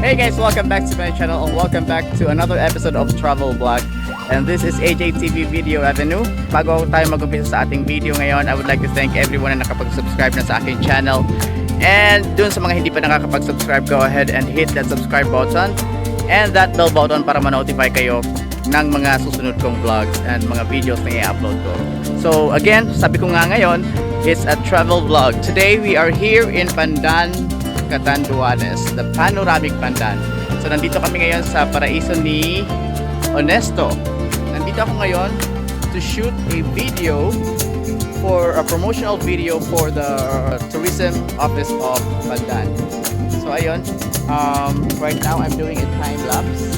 Hey guys, welcome back to my channel and welcome back to another episode of Travel Vlog. And this is AJTV Video Avenue. Bago tayo mag-umpisa sa ating video ngayon, I would like to thank everyone na nakapag-subscribe na sa aking channel. And dun sa mga hindi pa nakakapag-subscribe, go ahead and hit that subscribe button and that bell button para ma-notify kayo ng mga susunod kong vlogs and mga videos na i-upload ko. So again, sabi ko nga ngayon, it's a travel vlog. Today we are here in Pandan, Catanduanes, the Panoramic Pandan. So nandito kami ngayon sa Paraiso ni Honesto. Nandito ako ngayon to shoot a video for a promotional video for the tourism office of Pandan. So ayun, right now I'm doing a time lapse.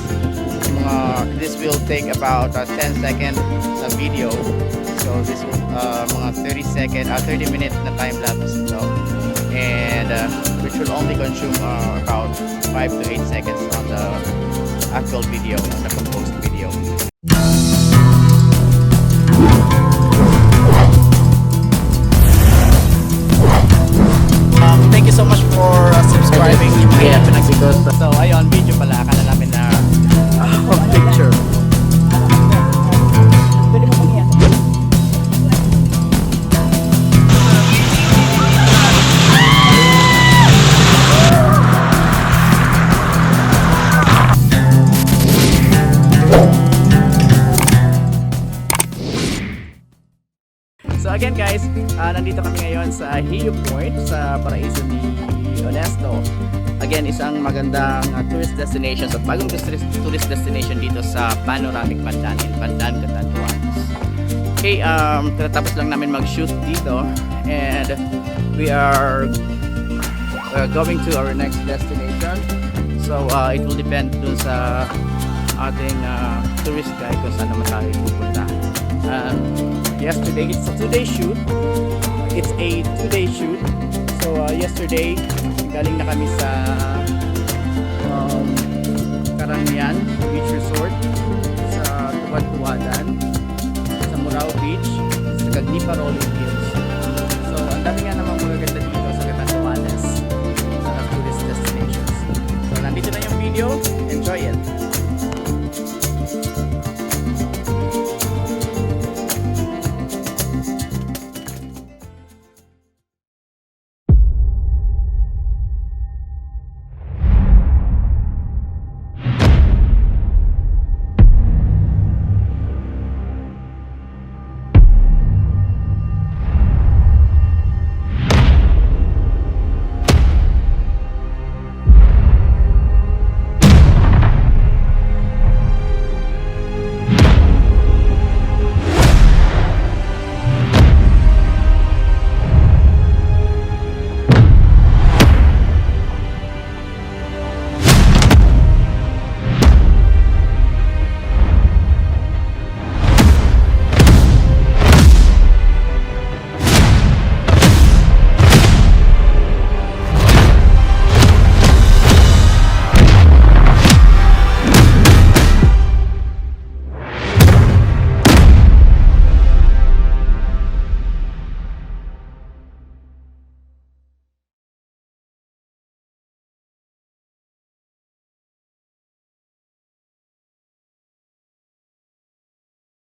This will take about 10 seconds na video. So this will mga 30 minutes na time lapse ito. And which will only consume about 5 to 8 seconds on the actual video, on the composed video. Thank you so much for subscribing to Miguel. So ayun, video pala, akala namin na picture. So again guys, nandito kami ngayon sa Hiyop Point sa Paraiso ni Honesto. Again, isang magandang tourist destination, so bagong tourist destination dito sa Panoramic Pandan in Pandan, Catanduanes. Okay, tatapos lang namin mag-shoot dito and we are going to our next destination. So it will depend dun sa ating tourist guide kung saan naman tayo pupunta. Yesterday, it's a 2-day shoot. It's a 2-day shoot. So yesterday, galing na kami sa Carangyan Beach Resort, sa Tuwad-tuwadan, sa Murao Beach, sa Gagnipa Rolling Hills. So ang dami nga namang magaganda dito sa Catanduanes, sa tourist destinations. So nandito na yung video.